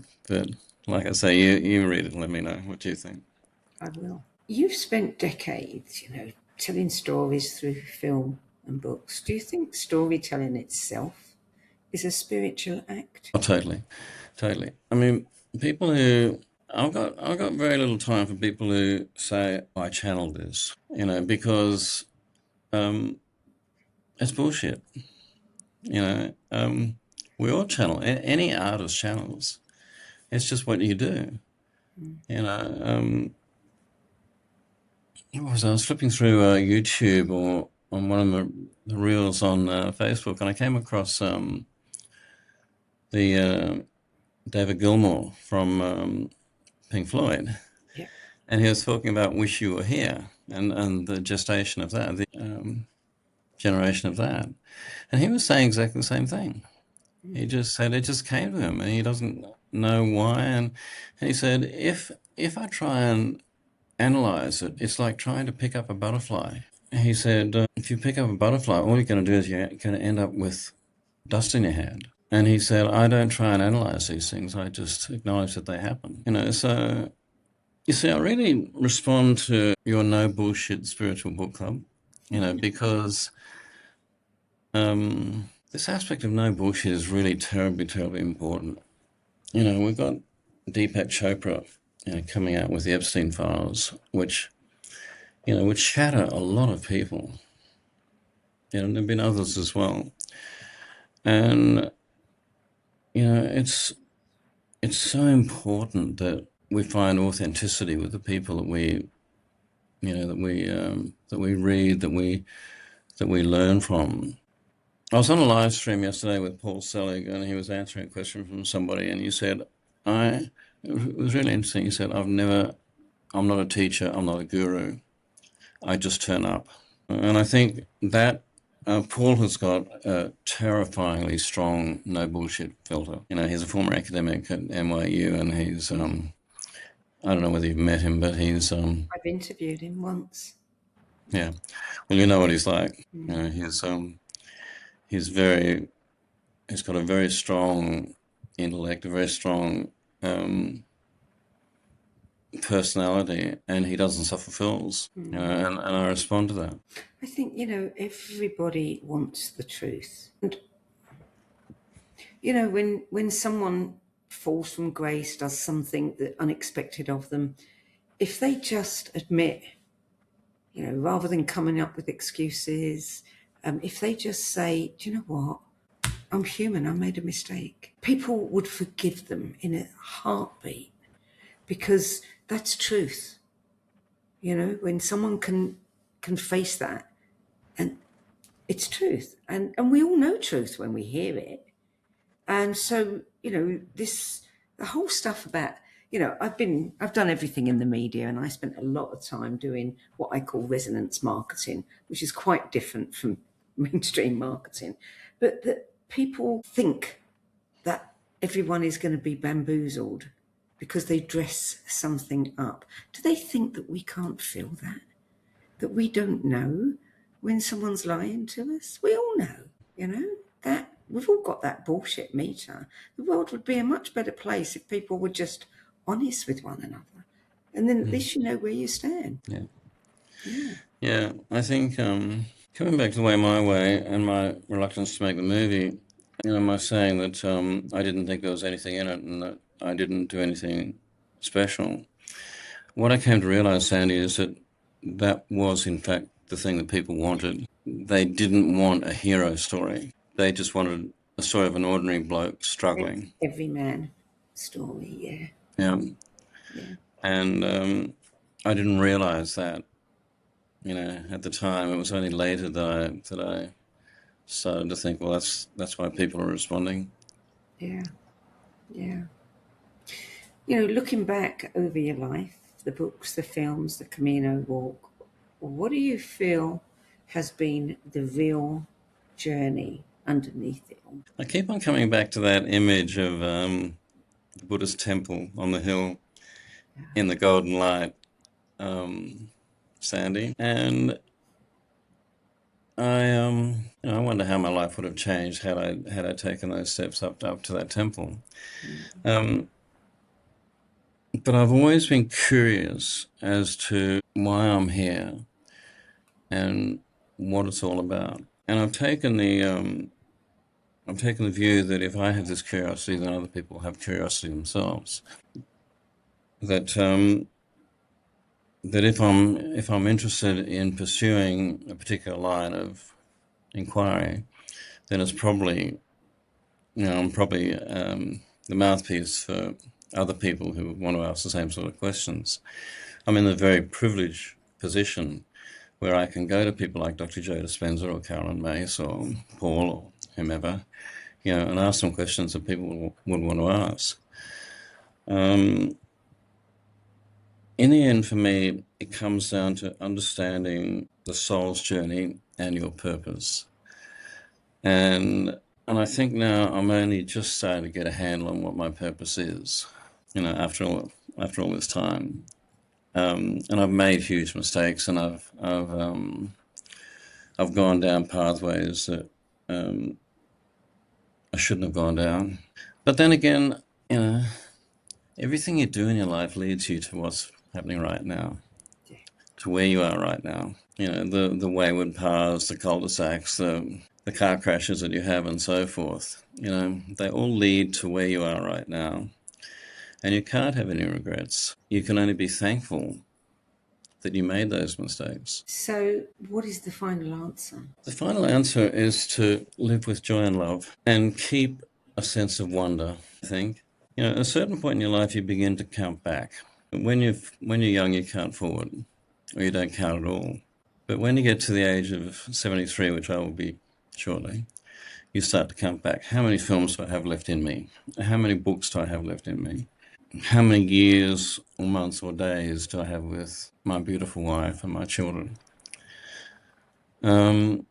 like I say, you read it and let me know. What do you think?
I will. You've spent decades, telling stories through film and books. Do you think storytelling itself is a spiritual act?
Oh, totally. I mean, people who I've got very little time for people who say I channeled this, because it's bullshit. We all channel. Any artist channels. It's just what you do. I was flipping through YouTube or on one of the reels on Facebook, and I came across the David Gilmour from Pink Floyd.
Yeah.
And he was talking about Wish You Were Here and the gestation of that, the generation of that. And he was saying exactly the same thing. He just said it just came to him and he doesn't know why. And he said, if I try and analyze it, it's like trying to pick up a butterfly. He said, if you pick up a butterfly, all you're going to do is you're going to end up with dust in your hand. And he said, I don't try and analyze these things. I just acknowledge that they happen. So you see, I really respond to your no bullshit spiritual book club, because this aspect of no bullshit is really terribly, terribly important. We've got Deepak Chopra, coming out with the Epstein files, which shatter a lot of people. There have been others as well. And, it's so important that we find authenticity with the people that we read, that we learn from. I was on a live stream yesterday with Paul Selig, and he was answering a question from somebody, and he said, it was really interesting. He said, I'm not a teacher, I'm not a guru, I just turn up. And I think that Paul has got a terrifyingly strong no bullshit filter. He's a former academic at NYU, and he's, I don't know whether you've met him, but he's...
I've interviewed him once.
Yeah. Well, you know what he's like. He's got a very strong intellect, a very strong personality, and he doesn't suffer fools. And I respond to that.
I think, everybody wants the truth. And, when someone falls from grace, does something that unexpected of them, if they just admit, rather than coming up with excuses, if they just say, do you know what? I'm human, I made a mistake. People would forgive them in a heartbeat because that's truth. When someone can face that, and it's truth. And we all know truth when we hear it. And so, the whole stuff about, I've done everything in the media, and I spent a lot of time doing what I call resonance marketing, which is quite different from mainstream marketing. But that people think that everyone is going to be bamboozled because they dress something up. Do they think that we can't feel that? that we don't know when someone's lying to us. We all know, you know, that we've all got that bullshit meter. The world would be a much better place if people were just honest with one another. And then at least you know where you stand.
Yeah, I think coming back to the my way and my reluctance to make the movie, you know, my saying that I didn't think there was anything in it and that I didn't do anything special. What I came to realize, Sandie, is that that was, in fact, the thing that people wanted. They didn't want a hero story. They just wanted a story of an ordinary bloke struggling.
Everyman story,
Yeah. And I didn't realize that, you know, at the time. It was only later that I started to think, well, that's why people are responding.
Yeah. You know, looking back over your life, the books, the films, the Camino walk, what do you feel has been the real journey underneath it all?
I keep on coming back to that image of the Buddhist temple on the hill in the golden light, Sandie. And I wonder how my life would have changed had I taken those steps up to that temple. But I've always been curious as to why I'm here and what it's all about. And I've taken the view that if I have this curiosity, then other people have curiosity themselves. That if I'm interested in pursuing a particular line of inquiry, then it's probably, you know, I'm probably the mouthpiece for other people who want to ask the same sort of questions. I'm in a very privileged position where I can go to people like Dr. Joe Dispenza or Carolyn Mace or Paul or whomever, you know, and ask them questions that people would want to ask. In the end, for me, it comes down to understanding the soul's journey and your purpose. And I think now I'm only just starting to get a handle on what my purpose is, you know, after all this time. And I've made huge mistakes, and I've gone down pathways that I shouldn't have gone down. But then again, you know, everything you do in your life leads you to what's happening right now, to where you are right now. You know, the wayward paths, the cul-de-sacs, the car crashes that you have, and so forth. You know, they all lead to where you are right now. And you can't have any regrets. You can only be thankful that you made those mistakes.
So what is the final answer?
The final answer is to live with joy and love and keep a sense of wonder, I think. You know, at a certain point in your life, you begin to count back. When you're young, you count forward, or you don't count at all. But when you get to the age of 73, which I will be shortly, you start to count back. How many films do I have left in me? How many books do I have left in me? How many years or months or days do I have with my beautiful wife and my children? And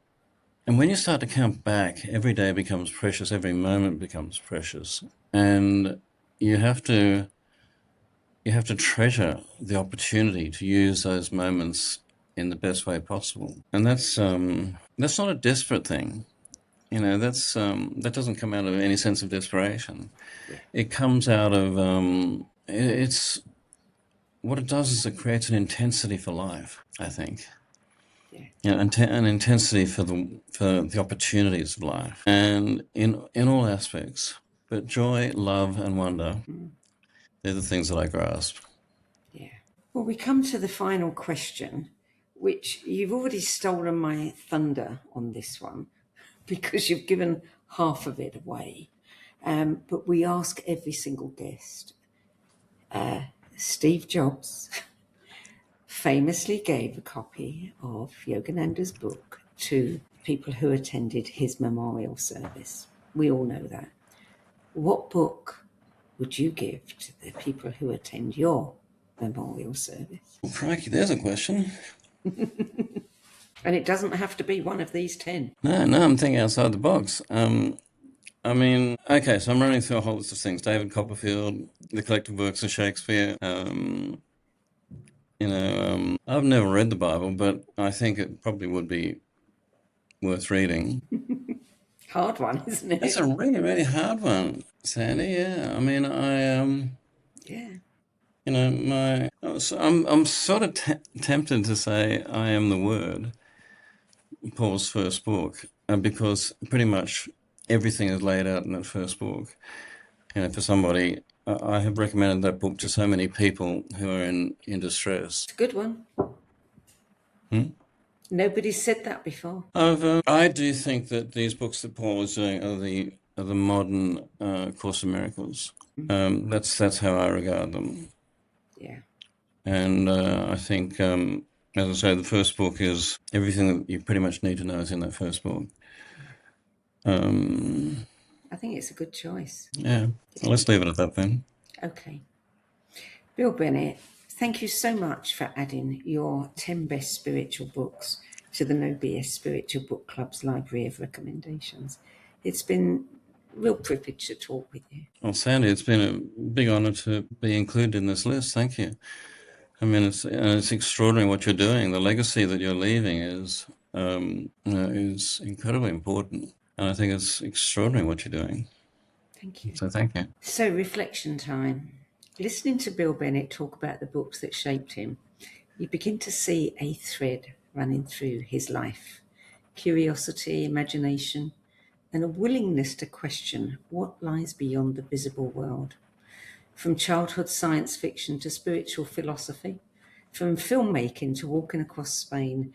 when you start to count back, every day becomes precious, every moment becomes precious. And you have to treasure the opportunity to use those moments in the best way possible. And that's not a desperate thing. You know, that doesn't come out of any sense of desperation. It comes out of it's what it does is it creates an intensity for life, I think. You know, an intensity for the opportunities of life, and in all aspects. But joy, love, and wonder, they're the things that I grasp.
Yeah. Well, we come to the final question, which you've already stolen my thunder on this one, because you've given half of it away. But we ask every single guest. Steve Jobs famously gave a copy of Yogananda's book to people who attended his memorial service. We all know that. What book would you give to the people who attend your memorial service?
Well, crikey, there's a question.
And it doesn't have to be one of these 10.
No, I'm thinking outside the box. I mean, okay, so I'm running through a whole list of things. David Copperfield, The Collected Works of Shakespeare, I've never read the Bible, but I think it probably would be worth reading.
Hard one, isn't it?
It's a really, really hard one, Sandy. Yeah, I mean,
Yeah.
I'm sort of tempted to say I Am the Word, Paul's first book, because pretty much everything is laid out in that first book. For somebody, I have recommended that book to so many people who are in distress.
It's a good one. Nobody's said that before.
I do think that these books that Paul is doing are the modern Course in Miracles. That's how I regard them.
Yeah.
And I think, as I say, the first book is everything that you pretty much need to know is in that first book.
I think it's a good choice.
Yeah. Well, let's leave it at that then.
Okay. Bill Bennett, thank you so much for adding your 10 best spiritual books to the No BS Spiritual Book Club's library of recommendations. It's been a real privilege to talk with you.
Well, Sandy, it's been a big honour to be included in this list. Thank you. I mean, it's extraordinary what you're doing. The legacy that you're leaving is incredibly important. And I think it's extraordinary what you're doing.
Thank you.
So thank you.
So, reflection time. Listening to Bill Bennett talk about the books that shaped him, you begin to see a thread running through his life. Curiosity, imagination, and a willingness to question what lies beyond the visible world. From childhood science fiction to spiritual philosophy, from filmmaking to walking across Spain,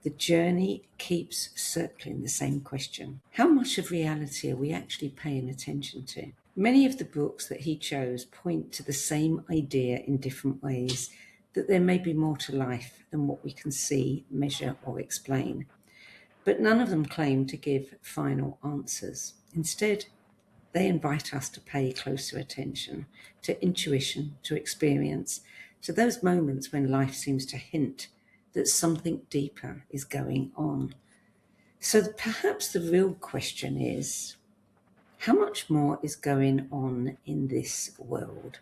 the journey keeps circling the same question. How much of reality are we actually paying attention to? Many of the books that he chose point to the same idea in different ways, that there may be more to life than what we can see, measure, or explain. But none of them claim to give final answers. Instead, they invite us to pay closer attention to intuition, to experience, to those moments when life seems to hint that something deeper is going on. So perhaps the real question is, how much more is going on in this world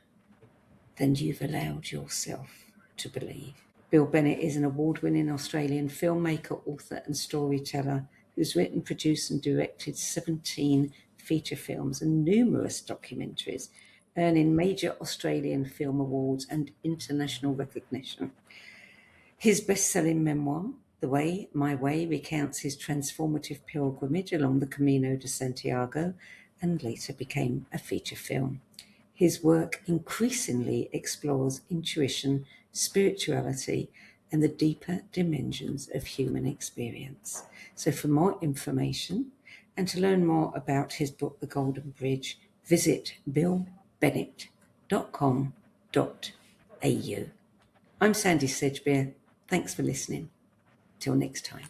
than you've allowed yourself to believe? Bill Bennett is an award-winning Australian filmmaker, author and storyteller who's written, produced and directed 17 feature films and numerous documentaries, earning major Australian film awards and international recognition. His best-selling memoir, The Way, My Way, recounts his transformative pilgrimage along the Camino de Santiago and later became a feature film. His work increasingly explores intuition, spirituality, and the deeper dimensions of human experience. So for more information and to learn more about his book, The Golden Bridge, visit billbennett.com.au. I'm Sandie Sedgbeer. Thanks for listening. Till next time.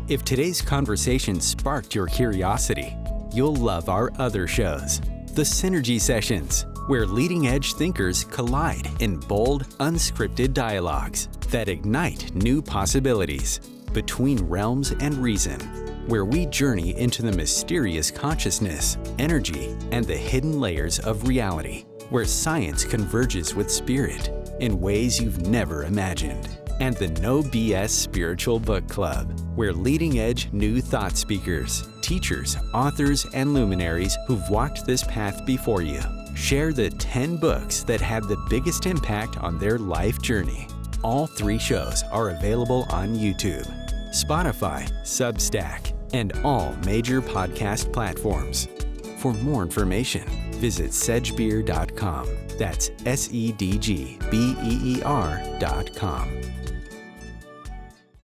If today's conversation sparked your curiosity, you'll love our other shows. The Synergy Sessions, where leading-edge thinkers collide in bold, unscripted dialogues that ignite new possibilities. Between Realms and Reason, where we journey into the mysterious consciousness, energy, and the hidden layers of reality, where science converges with spirit in ways you've never imagined. And the No BS Spiritual Book Club, where leading-edge new thought speakers, teachers, authors, and luminaries who've walked this path before you share the 10 books that had the biggest impact on their life journey. All 3 shows are available on YouTube, Spotify, Substack, and all major podcast platforms. For more information, visit sedgbeer.com. That's SEDGBEER.com.